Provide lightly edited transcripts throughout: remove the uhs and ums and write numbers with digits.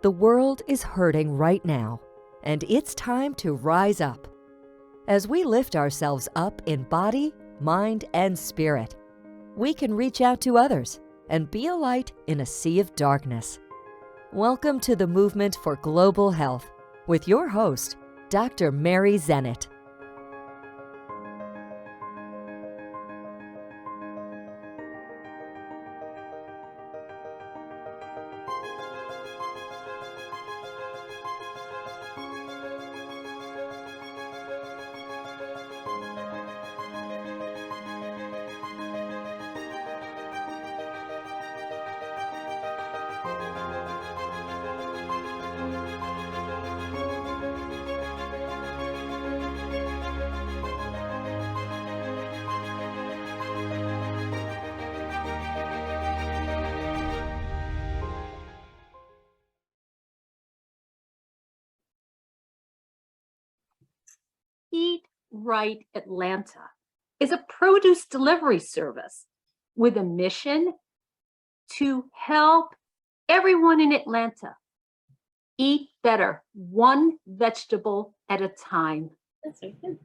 The world is hurting right now, and it's time to rise up. As we lift ourselves up in body, mind, and spirit, we can reach out to others and be a light in a sea of darkness. Welcome to the Movement for Global Health with your host, Dr. Mary Zennett. Eat Right Atlanta is a produce delivery service with a mission to help everyone in Atlanta eat better, one vegetable at a time. That's very good.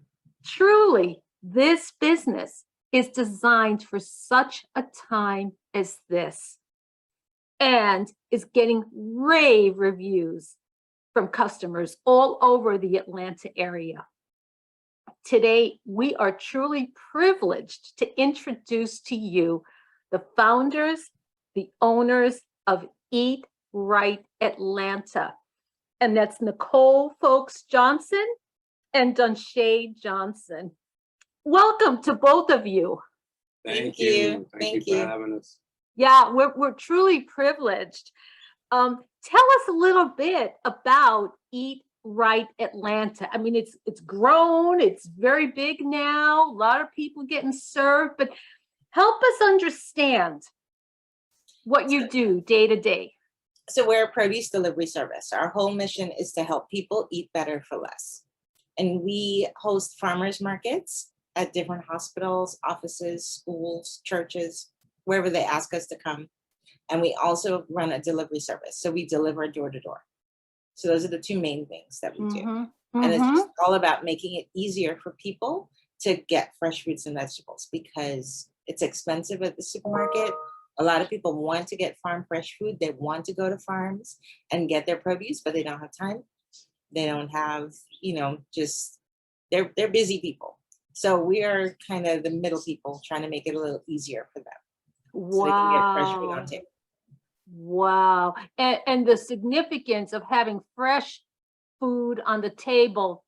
Truly, this business is designed for such a time as this and is getting rave reviews from customers all over the Atlanta area. Today, we are truly privileged to introduce to you the founders, the owners of Eat Right Atlanta. And that's Nicole Folkes Johnson and Donshay Johnson. Welcome to both of you. Thank you. Thank you for having us. Yeah, we're truly privileged. Tell us a little bit about Eat Right Atlanta. I mean, it's grown, it's very big now, a lot of people getting served, but help us understand what you do day to day. So we're a produce delivery service. Our whole mission is to help people eat better for less. And we host farmers markets at different hospitals, offices, schools, churches, wherever they ask us to come. And we also run a delivery service. So we deliver door to door. So those are the two main things that we do. And it's just all about making it easier for people to get fresh fruits and vegetables because it's expensive at the supermarket. A lot of people want to get farm fresh food. They want to go to farms and get their produce, but they don't have time. They don't have, just they're busy people. So we are kind of the middle people trying to make it a little easier for them. Wow. So they can get fresh food on table. Wow. And the significance of having fresh food on the table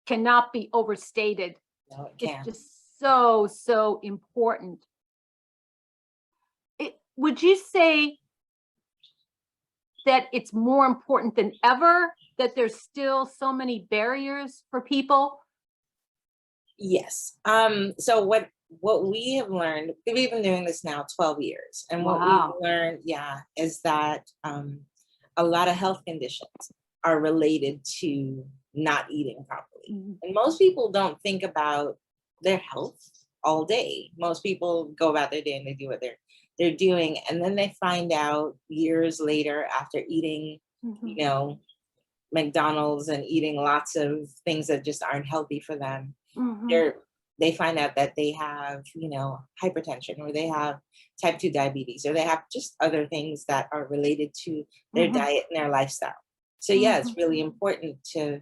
cannot be overstated. No, it can't. It's just so important. Would you say that it's more important than ever that there's still so many barriers for people? Yes. So what we have learned, we've been doing this now 12 years. And what Wow. we've learned, is that a lot of health conditions are related to not eating properly. And most people don't think about their health all day. Most people go about their day and they do what they're doing. And then they find out years later after eating, McDonald's and eating lots of things that just aren't healthy for them. They find out that they have, hypertension, or they have type 2 diabetes, or they have just other things that are related to their diet and their lifestyle. So it's really important to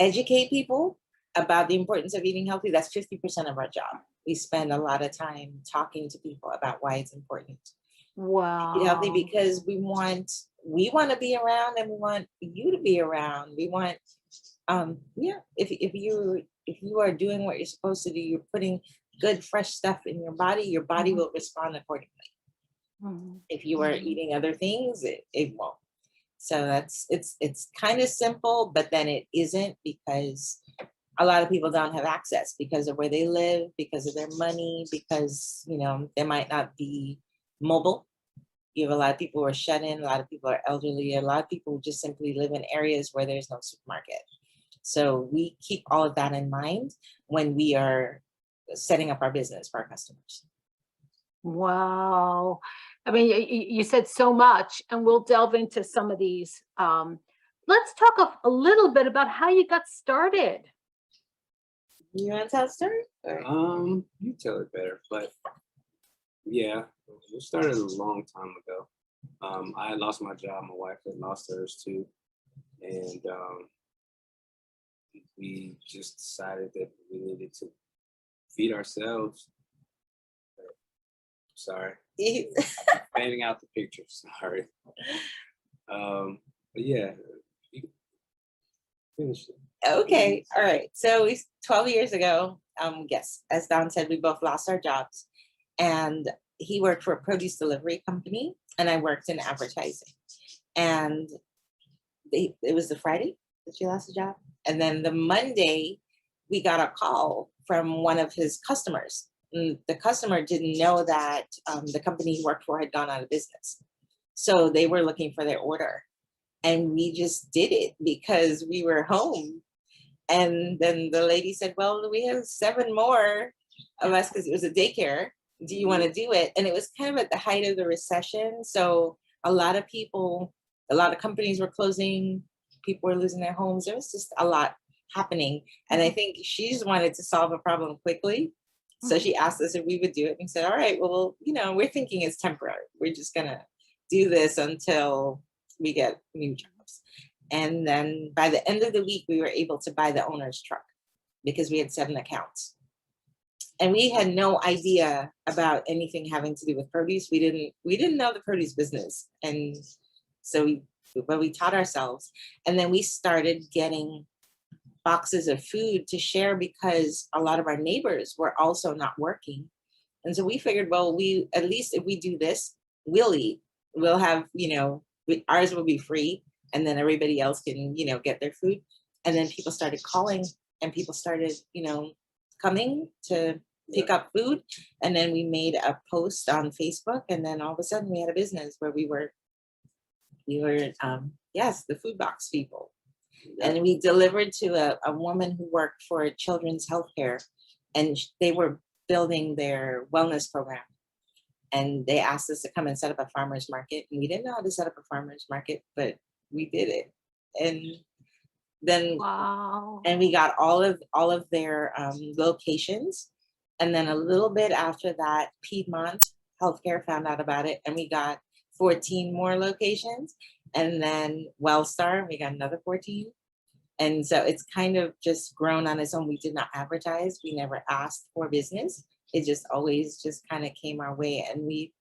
educate people about the importance of eating healthy. That's 50% of our job. We spend a lot of time talking to people about why it's important. Wow. Eat healthy because we want to be around, and we want you to be around. We want, if you are doing what you're supposed to do, you're putting good, fresh stuff in your body will respond accordingly. If you are eating other things, it won't. So it's kind of simple, but then it isn't, because a lot of people don't have access because of where they live, because of their money, because, they might not be mobile. You have a lot of people who are shut in, a lot of people are elderly, a lot of people just simply live in areas where there's no supermarket. So we keep all of that in mind when we are setting up our business for our customers. Wow. I mean, you said so much, and we'll delve into some of these. Let's talk a little bit about how you got started. You want to tell the story? Or? You tell it better, but yeah, we started a long time ago. I had lost my job, my wife had lost hers too, and we just decided that we needed to feed ourselves. Sorry, fanning out the picture. Sorry. But yeah, you finish it. Okay, all right. So 12 years ago, yes, as Don said, we both lost our jobs, and he worked for a produce delivery company, and I worked in advertising. And it was the Friday that she lost the job, and then the Monday, we got a call from one of his customers. And the customer didn't know that the company he worked for had gone out of business, so they were looking for their order, and we just did it because we were home. And then the lady said, well, we have 7 more of us because it was a daycare. Do you want to do it? And it was kind of at the height of the recession. So a lot of companies were closing, people were losing their homes. There was just a lot happening. And I think she just wanted to solve a problem quickly. So she asked us if we would do it. And we said, all right, well, we're thinking it's temporary. We're just going to do this until we get new jobs. And then by the end of the week, we were able to buy the owner's truck because we had 7 accounts. And we had no idea about anything having to do with produce. We didn't know the produce business. And so we taught ourselves. And then we started getting boxes of food to share because a lot of our neighbors were also not working. And so we figured, well, at least if we do this, we'll eat. We'll have, ours will be free. And then everybody else can, get their food. And then people started calling, and people started, coming to pick up food. And then we made a post on Facebook, and then all of a sudden we had a business where we were the food box people. Yeah. And we delivered to a woman who worked for Children's Healthcare, and they were building their wellness program. And they asked us to come and set up a farmer's market. And we didn't know how to set up a farmer's market, but we did it. And then wow. And we got all of their locations. And then a little bit after that, Piedmont Healthcare found out about it, and we got 14 more locations. And then Wellstar, we got another 14. And so it's kind of just grown on its own. We did not advertise. We never asked for business. It just always just kind of came our way. And we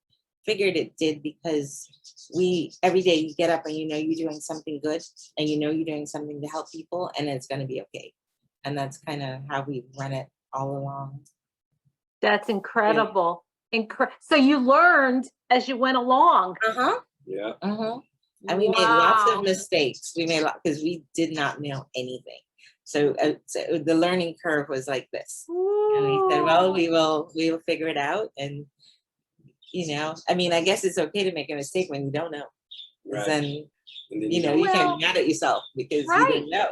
figured it did because every day you get up and you're doing something good, and you're doing something to help people, and it's going to be okay. And that's kind of how we run it all along. That's incredible. Yeah. So you learned as you went along. Yeah. And we made lots of mistakes. We made because we did not know anything. So the learning curve was like this. Ooh. And we said, well, we will figure it out. And I guess it's okay to make a mistake when you don't know. Right. Then you can't be mad at yourself because you didn't know.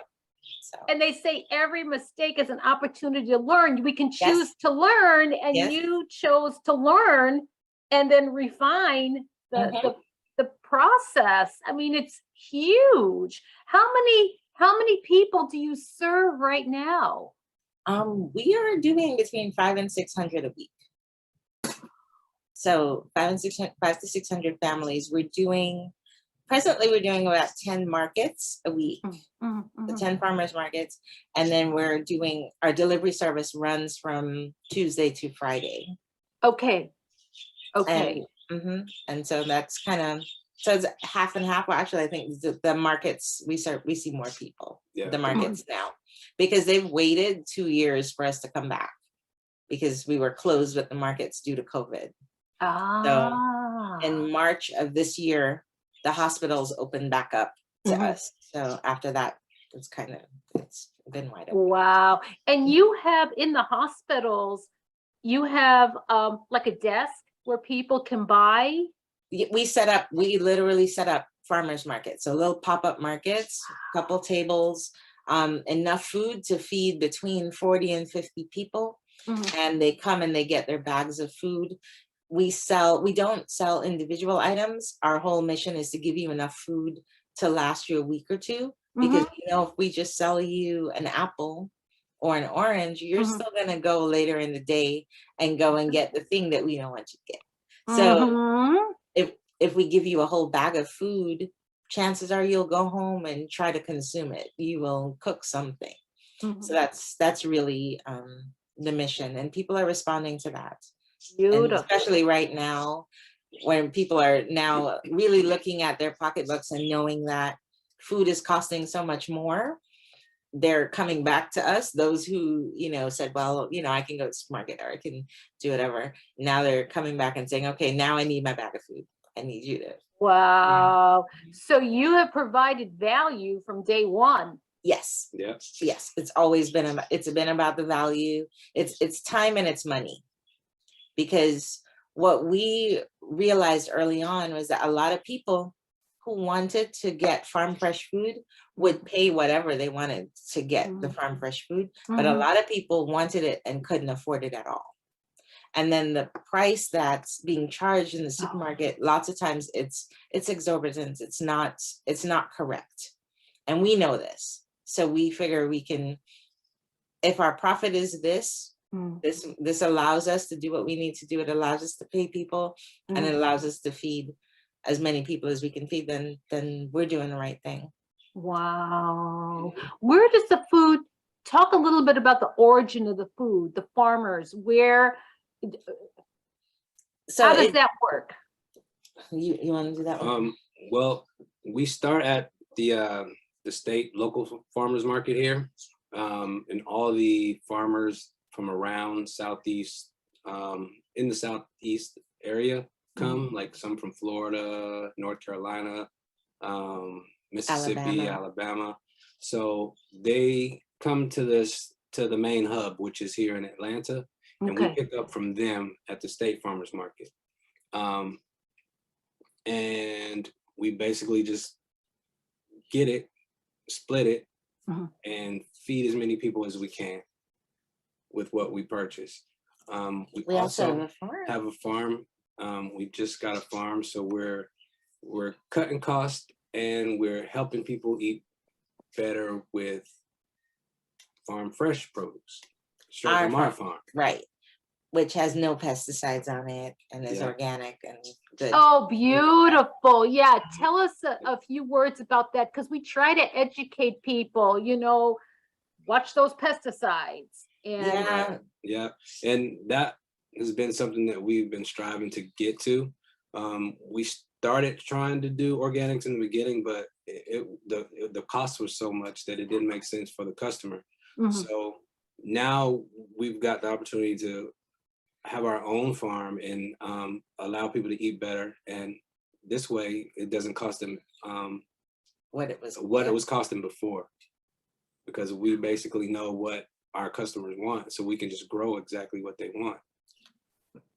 So. And they say every mistake is an opportunity to learn. We can choose to learn, and you chose to learn and then refine the process. I mean, it's huge. How many people do you serve right now? We are doing between 500 and 600 a week. So 500 to 600 families. Presently we're doing about 10 markets a week, the 10 farmers markets. And then we're doing, our delivery service runs from Tuesday to Friday. Okay. And so that's so it's half and half. Well, actually, I think the markets, we see more people, the markets now, because they've waited 2 years for us to come back because we were closed with the markets due to COVID. So in March of this year, the hospitals opened back up to us. So after that, it's been wide open. Wow. And you have in the hospitals, you have like a desk where people can buy? We literally set up farmers markets. So little pop-up markets, couple tables, enough food to feed between 40 and 50 people. And they come and they get their bags of food. we don't sell individual items. Our whole mission is to give you enough food to last you a week or two, because if we just sell you an apple or an orange, you're still gonna go later in the day and go and get the thing that we don't want you to get. So if we give you a whole bag of food, chances are you'll go home and try to consume it. You will cook something. So that's really the mission, and people are responding to that. And especially right now, when people are now really looking at their pocketbooks and knowing that food is costing so much more, they're coming back to us. Those who, said, well, I can go to the supermarket or I can do whatever. Now they're coming back and saying, okay, now I need my bag of food. I need you to. Wow. So you have provided value from day one. Yes. Yeah. Yes. It's always been about the value. It's time and it's money. Because what we realized early on was that a lot of people who wanted to get farm fresh food would pay whatever they wanted to get the farm fresh food. But a lot of people wanted it and couldn't afford it at all. And then the price that's being charged in the supermarket, lots of times it's exorbitant. It's not correct. And we know this. So we figure we can, if our profit is this allows us to do what we need to do. It allows us to pay people and it allows us to feed as many people as we can feed, then we're doing the right thing. Wow. Where does the food, talk a little bit about the origin of the food, the farmers, how does that work? You want to do that one? Well, we start at the state local farmers market here, and all the farmers from around Southeast, in the Southeast area come, like some from Florida, North Carolina, Mississippi, Alabama. So they come to the main hub, which is here in Atlanta, and we pick up from them at the state farmers market. And we basically just get it, split it, and feed as many people as we can with what we purchase. We also have a farm. We just got a farm, so we're cutting costs and we're helping people eat better with farm fresh produce straight from our farm. Right. Which has no pesticides on it and is organic and good. Oh, beautiful. Yeah. Tell us a few words about that, because we try to educate people, watch those pesticides. And and that has been something that we've been striving to get to. We started trying to do organics in the beginning, but the cost was so much that it didn't make sense for the customer. So now we've got the opportunity to have our own farm and allow people to eat better, and this way it doesn't cost them what it was costing before, because we basically know what our customers want, so we can just grow exactly what they want.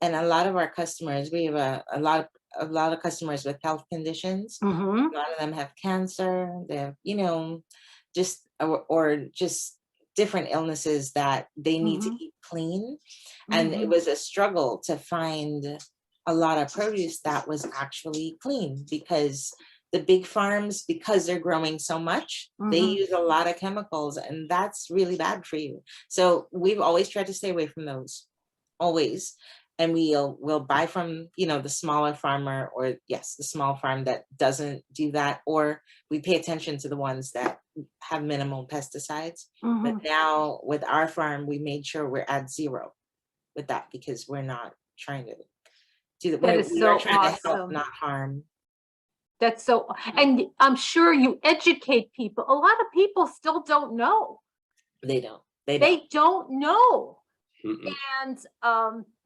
And a lot of our customers, we have a lot of customers with health conditions. A lot of them have cancer. They have, just different illnesses that they need to eat clean. And it was a struggle to find a lot of produce that was actually clean, because the big farms, because they're growing so much, they use a lot of chemicals, and that's really bad for you. So we've always tried to stay away from those, always. And we'll buy from, the smaller farmer, or the small farm that doesn't do that, or we pay attention to the ones that have minimal pesticides. But now with our farm, we made sure we're at 0 with that, because we're not trying to do that. That is so awesome. To help, not harm. That's so, and I'm sure you educate people. A lot of people still don't know. They don't know. And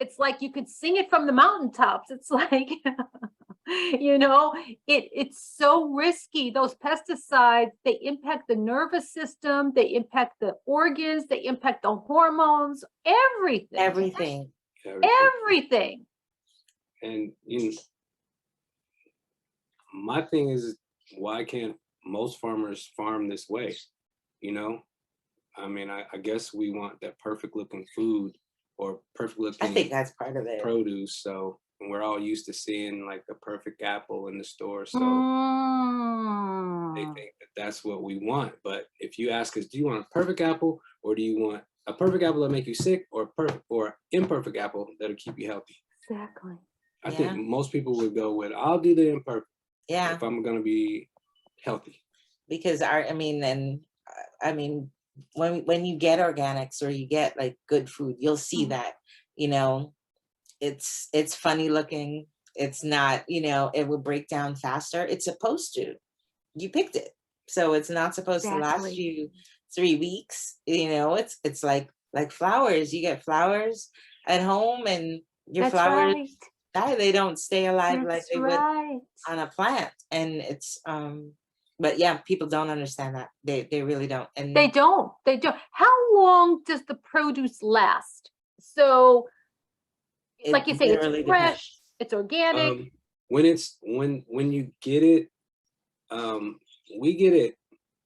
it's like you could sing it from the mountaintops. It's like, it's so risky. Those pesticides, they impact the nervous system, they impact the organs, they impact the hormones, everything. And my thing is, why can't most farmers farm this way? I mean, I guess we want that perfect looking food or perfect looking, I think that's part of it, produce. So and we're all used to seeing like the perfect apple in the store. So they think that that's what we want. But if you ask us, do you want a perfect apple, or do you want a perfect apple that'll make you sick, or imperfect apple that'll keep you healthy? Exactly. I think most people would go with, I'll do the imperfect Yeah, if I'm gonna be healthy. because when you get organics or you get like good food, you'll see that, you know, it's funny looking. It's not, you know, it will break down faster. It's supposed to. You picked it, so it's not supposed to last Exactly. you 3 weeks. You know, it's like flowers. You get flowers at home, and your That's flowers right. die. They don't stay alive like That's they would right. on a plant. And it's but yeah, people don't understand that. They really don't. And They don't. They don't. How long does the produce last? So, it like you say, it's literally depends. fresh, it's organic. When you get it, we get it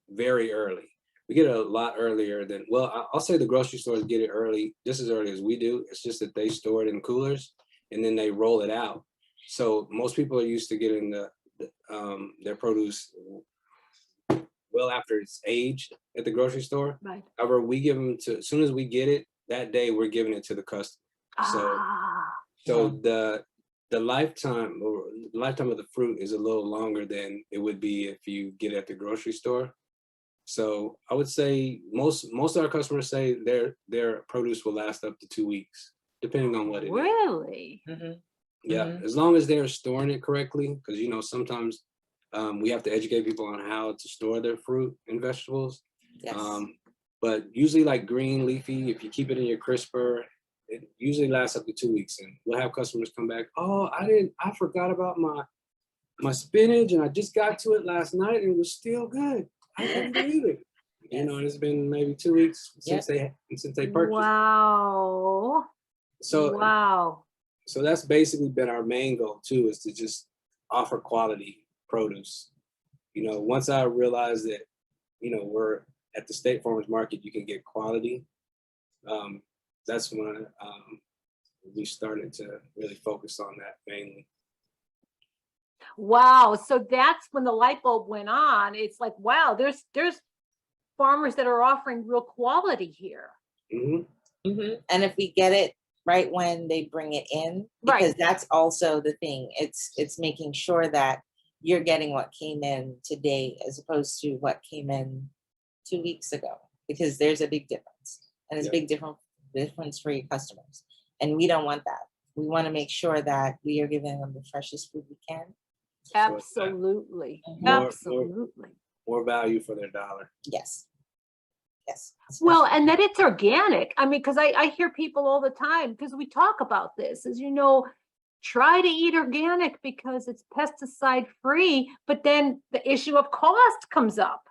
very early. We get it a lot earlier than, well, I'll say the grocery stores get it early, just as early as we do. It's just that they store it in coolers and then they roll it out. So most people are used to getting their produce well after it's aged at the grocery store. Right. However, we give them to, as soon as we get it that day, we're giving it to the customer. So the lifetime of the fruit is a little longer than it would be if you get it at the grocery store. So I would say most of our customers say their produce will last up to 2 weeks, depending on what it is. Really? Yeah, as long as they're storing it correctly, because you know sometimes we have to educate people on how to store their fruit and vegetables. Yes. But usually, like green leafy, if you keep it in your crisper, it usually lasts up to 2 weeks, and we'll have customers come back. Oh, I forgot about my spinach, and I just got to it last night, and it was still good. I couldn't believe it. You know, it's been maybe 2 weeks since they purchased. Wow. So that's basically been our main goal too, is to just offer quality produce. You know, once I realized that, you know, we're at the State Farmers Market, you can get quality. That's when we started to really focus on that mainly. Wow. So that's when the light bulb went on. It's like, wow, there's farmers that are offering real quality here. And if we get it right when they bring it in, because that's also the thing. It's making sure that you're getting what came in today as opposed to what came in 2 weeks ago, because there's a big difference, and it's a big difference for your customers. And we don't want that. We want to make sure that we are giving them the freshest food we can. Absolutely. Absolutely. More value for their dollar. Yes. Yes. Well, and that it's organic. I mean, because I hear people all the time, because we talk about this, as you know, try to eat organic because it's pesticide free, but then the issue of cost comes up.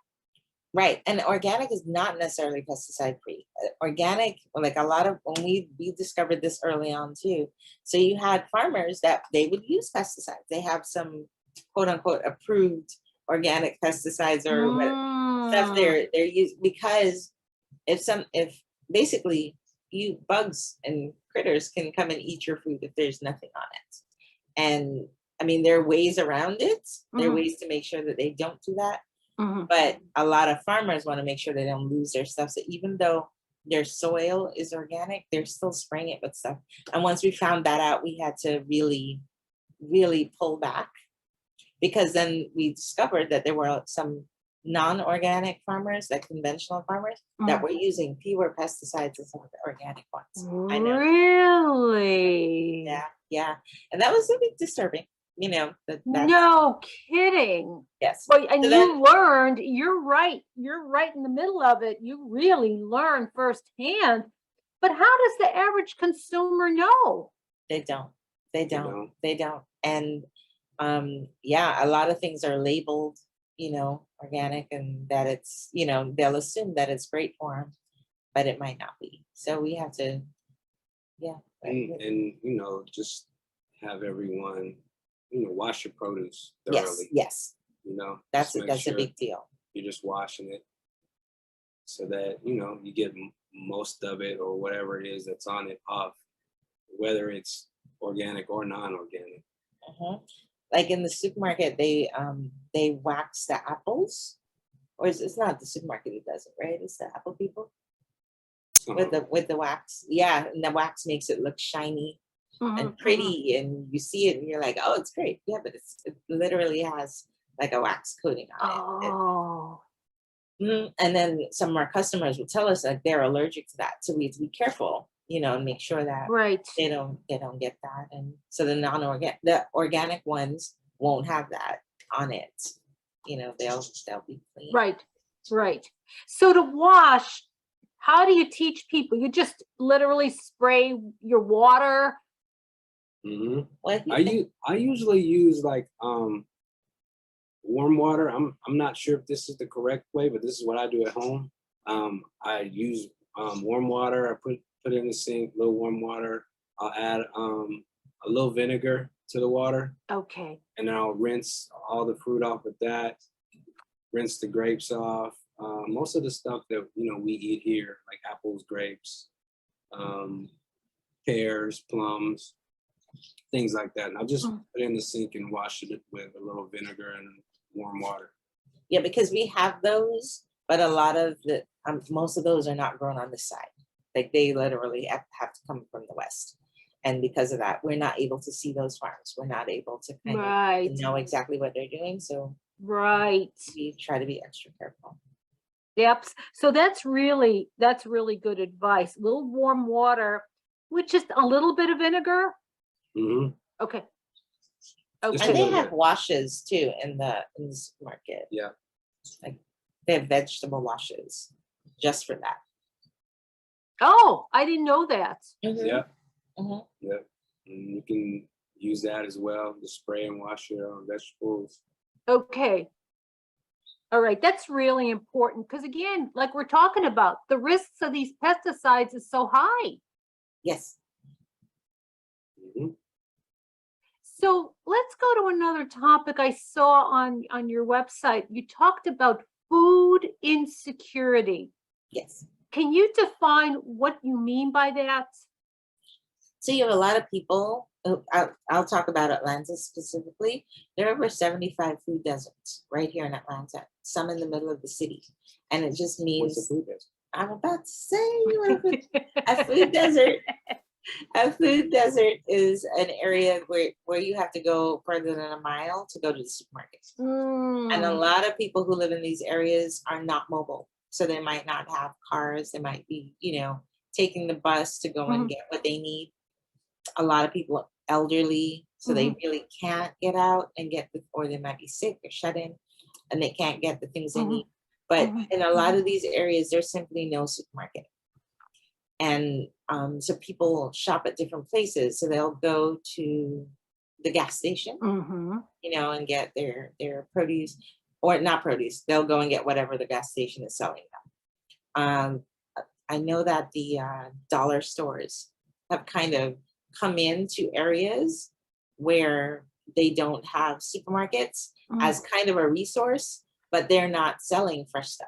Right. And organic is not necessarily pesticide free. Organic, like a lot of, when we discovered this early on too. So you had farmers that they would use pesticides. They have some quote unquote approved organic pesticides or stuff they're using, because if basically bugs and critters can come and eat your food if there's nothing on it. And I mean, there are ways around it. There are ways to make sure that they don't do that. But a lot of farmers want to make sure they don't lose their stuff. So even though their soil is organic, they're still spraying it with stuff. And once we found that out, we had to really, really pull back, because then we discovered that there were some non-organic farmers, like conventional farmers, that were using fewer pesticides than some of the organic ones. I know. Really? Yeah. And that was a bit disturbing, you know. No kidding. Yes. Well, and so you learned, you're right in the middle of it. You really learned firsthand. But how does the average consumer know? They don't. And a lot of things are labeled, you know, organic, and that it's, you know, they'll assume that it's great for them, but it might not be. So we have to, and you know, just have everyone, you know, wash your produce thoroughly. Yes. You know, that's a big deal. You're just washing it so that, you know, you get most of it or whatever it is that's on it off, whether it's organic or non-organic. Like in the supermarket, they wax the apples, or it's not the supermarket that does it, right? It's the apple people with the wax. Yeah, and the wax makes it look shiny and pretty, and you see it and you're like, oh, it's great. Yeah, but it literally has like a wax coating on it. Oh. And then some of our customers will tell us that they're allergic to that, so we have to be careful, and make sure that Right. they don't get that. And so the organic ones won't have that on it. They'll be clean. Right. So to wash, how do you teach people? You just literally spray your water? I usually use like warm water. I'm not sure if this is the correct way, but this is what I do at home. I use warm water. I put it in the sink, a little warm water. I'll add a little vinegar to the water. Okay. And then I'll rinse all the fruit off with that. Rinse the grapes off. Most of the stuff that we eat here, like apples, grapes, pears, plums, things like that. And I'll just put it in the sink and wash it with a little vinegar and warm water. Yeah, because we have those, but a lot of most of those are not grown on this side. Like they literally have to come from the West. And because of that, we're not able to see those farms. We're not able to kind of know exactly what they're doing. So we try to be extra careful. Yep. So that's really good advice. A little warm water with just a little bit of vinegar. Okay. And they have washes too in the supermarket. Yeah. Like they have vegetable washes just for that. Oh, I didn't know that. Yeah. Yeah. And you can use that as well to spray and wash your vegetables. Okay. All right. That's really important because again, like we're talking about, the risks of these pesticides is so high. Yes. So let's go to another topic I saw on your website. You talked about food insecurity. Yes. Can you define what you mean by that? So you have a lot of people, I'll talk about Atlanta specifically. There are over 75 food deserts right here in Atlanta, some in the middle of the city. And it just means, what's a food desert? I'm about to say, a food desert. A food desert is an area where you have to go further than a mile to go to the supermarket. And a lot of people who live in these areas are not mobile. So they might not have cars. They might be, taking the bus to go and get what they need. A lot of people are elderly, so they really can't get out and or they might be sick or shut in and they can't get the things they need. But in a lot of these areas, there's simply no supermarket. And so people shop at different places. So they'll go to the gas station, and get their produce, or not produce. They'll go and get whatever the gas station is selling them. I know that the dollar stores have kind of come into areas where they don't have supermarkets as kind of a resource, but they're not selling fresh stuff.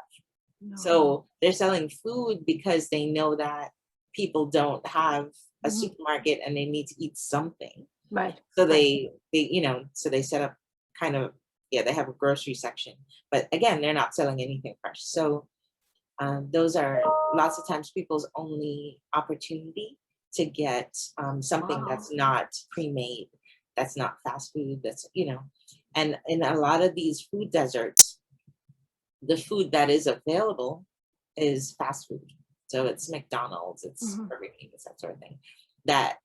No. So they're selling food because they know that people don't have a supermarket and they need to eat something. Right. So they set up kind of, they have a grocery section, but again, they're not selling anything fresh. So those are lots of times people's only opportunity to get something that's not pre-made, that's not fast food, that's, and in a lot of these food deserts, the food that is available is fast food. So it's McDonald's, it's Burger King, it's that sort of thing. That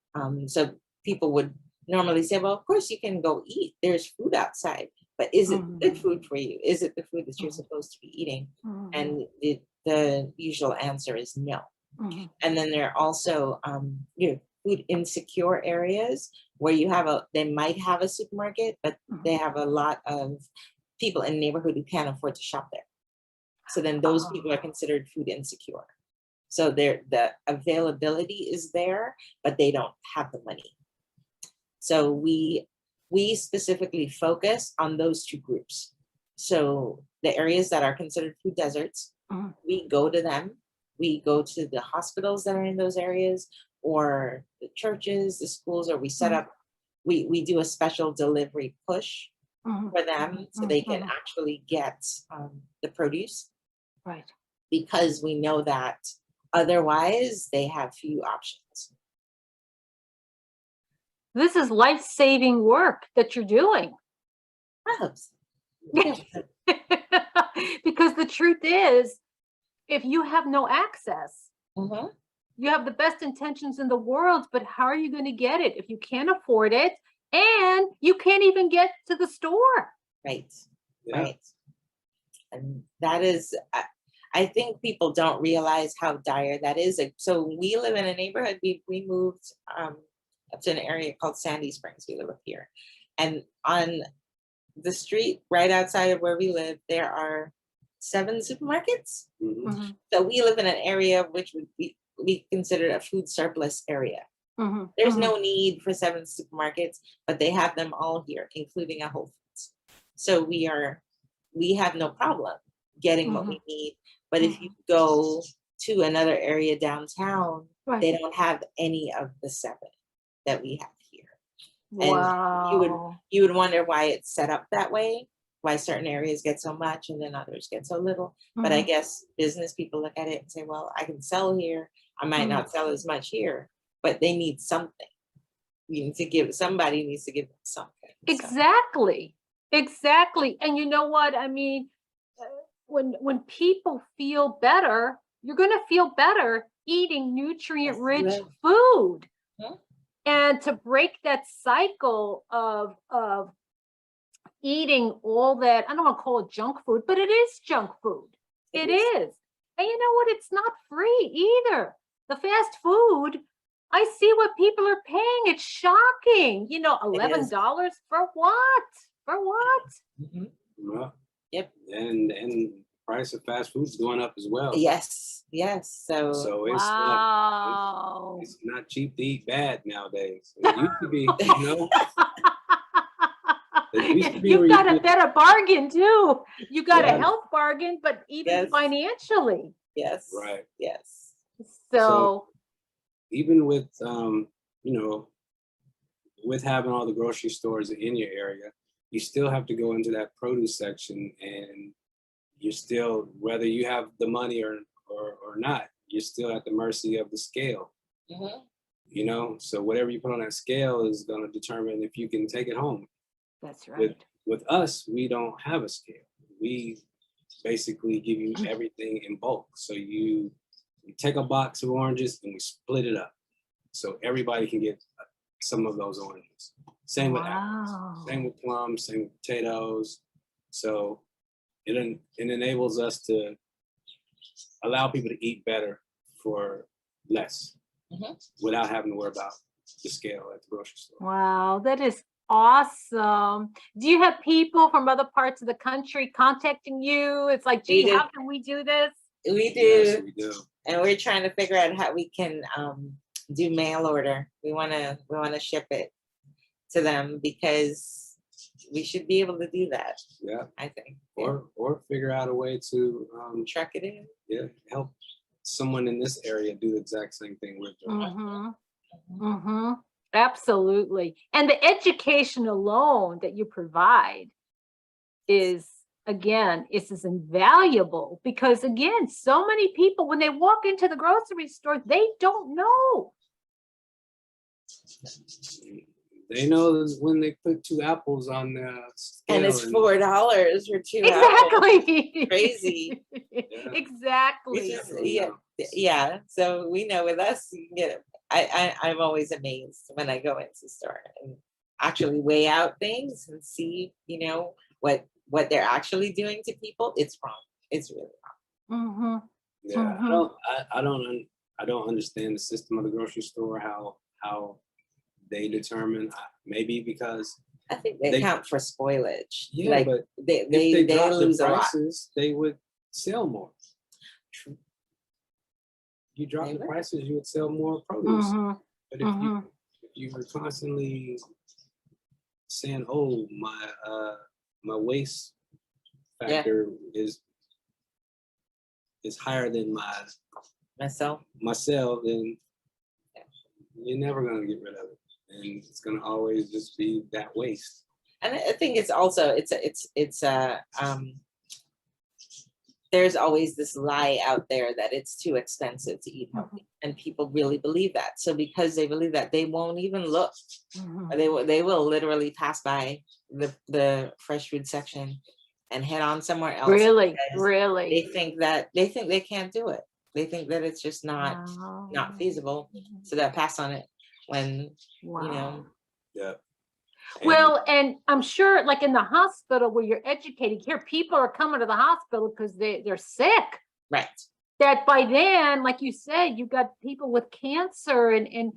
so people would normally say, well, of course you can go eat. There's food outside, but is it good food for you? Is it the food that you're supposed to be eating? And the usual answer is no. And then there are also food insecure areas where they might have a supermarket, but they have a lot of people in the neighborhood who can't afford to shop there. So then those people are considered food insecure. So the availability is there, but they don't have the money. So we specifically focus on those two groups. So the areas that are considered food deserts, we go to them. We go to the hospitals that are in those areas, or the churches, the schools, or we set up, we do a special delivery push for them so they can actually get the produce. Right. Because we know that otherwise they have few options. This is life-saving work that you're doing. Perhaps. Because the truth is, if you have no access, Mhm. you have the best intentions in the world, but how are you going to get it if you can't afford it and you can't even get to the store? Right. Yeah. Right. And that is, I think people don't realize how dire that is. Like, so we live in a neighborhood, we moved up to an area called Sandy Springs. We live up here. And on the street right outside of where we live, there are 7 supermarkets. Mhm. So we live in an area which would be we consider a food surplus area. There's no need for 7 supermarkets, but they have them all here, including a Whole Foods. So we have no problem getting what we need. But if you go to another area downtown, Right. they don't have any of the 7 that we have here. Wow. You would wonder why it's set up that way, why certain areas get so much and then others get so little. But I guess business people look at it and say, well, I can sell here. I might not sell as much here, but they need something. Somebody needs to give them something. Exactly. Exactly. And you know what? I mean, when people feel better, you're going to feel better eating nutrient-rich Yes. food. Mhm. And to break that cycle of eating all that, I don't want to call it junk food, but it is junk food. It is. And you know what? It's not free either. The fast food, I see what people are paying. It's shocking. You know, $11 for what? For what? Mhm. Well, Yep. and the price of fast food's going up as well. Yes. So So Wow. it's not cheap to eat bad nowadays. It used to be, you know. It used to be where You've you got a could- better bargain too. You got a Yeah. health bargain, but even Yes. financially. yes. Right. Yes. So Even with you know, with having all the grocery stores in your area, you still have to go into that produce section, and you're still, whether you have the money or not, you're still at the mercy of the scale. Mhm. You know, so whatever you put on that scale is going to determine if you can take it home. that's right. With us, we don't have a scale. We basically give you everything in bulk. So you take a box of oranges and we split it up, so everybody can get some of those oranges. Same with apples, Wow. same with plums, same with potatoes. So it enables us to allow people to eat better for less, without having to worry about the scale at the grocery store. Wow, that is awesome. Do you have people from other parts of the country contacting you? It's like, We gee, do. how can we do this? We do. Yes, we do. And we're trying to figure out how we can do mail order. We want to ship it to them because we should be able to do that. Yeah. I think. Or figure out a way to Truck it in. help someone in this area do the exact same thing we're doing. Absolutely. And the education alone that you provide is, again, it's as invaluable because, again, so many people, when they walk into the grocery store, they don't know. They know when they put 2 apples on the scale, And it's $4 for 2 Exactly. Crazy. Exactly. Yeah. So we know with us, you can get. I'm always amazed when I go into the store and actually weigh out things and see, what they're actually doing to people. It's wrong. It's really wrong. Yeah, I don't understand the system of the grocery store. How they determine, maybe because I think they account for spoilage. Yeah, like but they if they drop lose the a lot. prices, they would sell more. True. You drop They the would. prices, you would sell more produce. But if you were constantly saying, "Oh, my waste factor is higher than my Myself. sale," then You're never gonna get rid of it, and it's gonna always just be that waste. And I think it's also, there's always this lie out there that it's too expensive to eat healthy, and people really believe that. So because they believe that, they won't even look. They will literally pass by the fresh food section and head on somewhere else. Really, because really. They think they can't do it. They think that it's just not feasible. So they'll pass on it when Wow. Yeah. Well, and I'm sure like in the hospital where you're educating here, people are coming to the hospital because they're sick. right. That by then, like you said, you've got people with cancer, and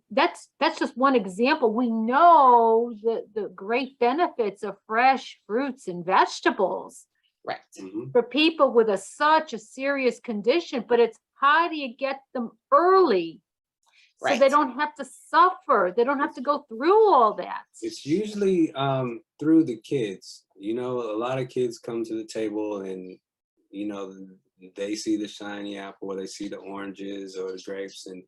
that's just one example. We know the great benefits of fresh fruits and vegetables Right. for people with such a serious condition, but it's how do you get them early so they Right. don't have to suffer, they don't have to go through all that. It's usually through the kids. You know, a lot of kids come to the table and, you know, they see the shiny apple, or they see the oranges or the grapes, and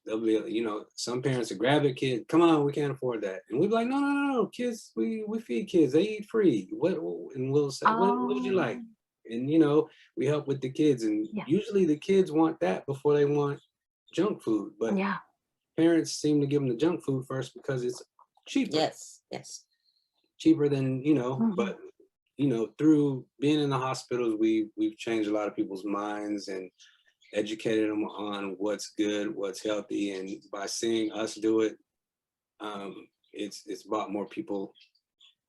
they'll be, you know, some parents will grab their kid, come on, we can't afford that. And we'll be like, no, kids, we feed kids, they eat free. And we'll say, what would you like? And, you know, we help with the kids, and usually the kids want that before they want junk food. But parents seem to give them the junk food first because it's cheaper. Yes. Cheaper than, you know, but you know, through being in the hospitals, we've changed a lot of people's minds and educated them on what's good, what's healthy, and by seeing us do it, it's brought more people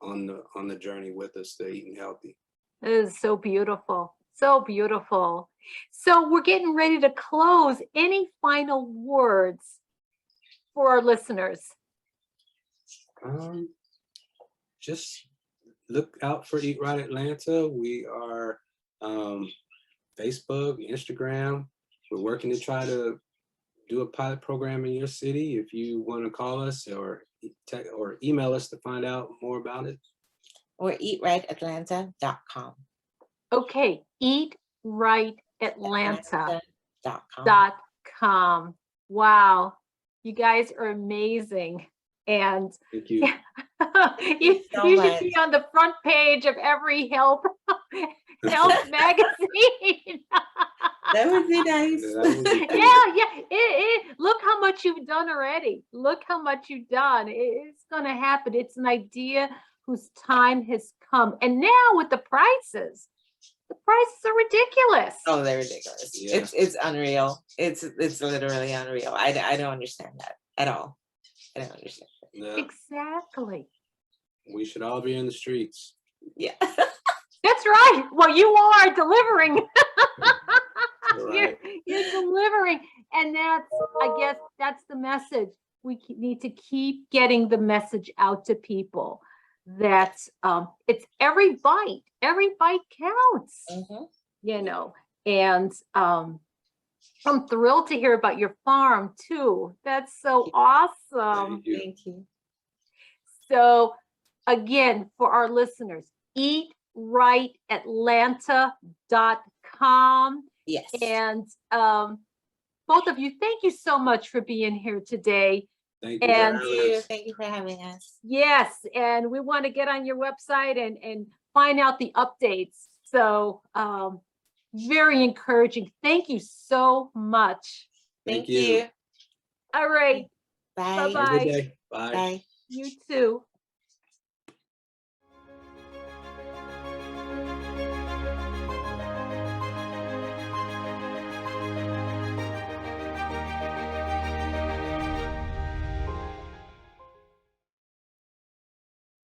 on the journey with us to eating healthy. It is so beautiful, so beautiful. So we're getting ready to close. Any final words for our listeners? Just look out for Eat Right Atlanta. We are Facebook, Instagram. We're working to try to do a pilot program in your city. If you want to call us or email us to find out more about it. Or eatrightatlanta.com. Okay, eatrightatlanta.com. Wow, you guys are amazing. And thank you. you should be on the front page of every health magazine. That would be nice. Yeah. Look how much you've done already. Look how much you've done. It's going to happen. It's an idea whose time has come. And now with the prices are ridiculous. Oh, they're ridiculous. Yeah. It's unreal. It's literally unreal. I don't understand that at all. I don't understand. Yeah. Exactly. We should all be in the streets. Yeah. That's right. Well, you are delivering. Right. You're delivering. And I guess that's the message. We need to keep getting the message out to people that it's every bite counts. You know, and I'm thrilled to hear about your farm too. That's so awesome. Thank you. So again, for our listeners, eatrightatlanta.com. Yes. And both of you, thank you so much for being here today. Thank you. Thank you for having us. Yes, and we want to get on your website and find out the updates. So very encouraging. Thank you so much. Thank you. All right. Bye. Bye-bye. Bye. You too.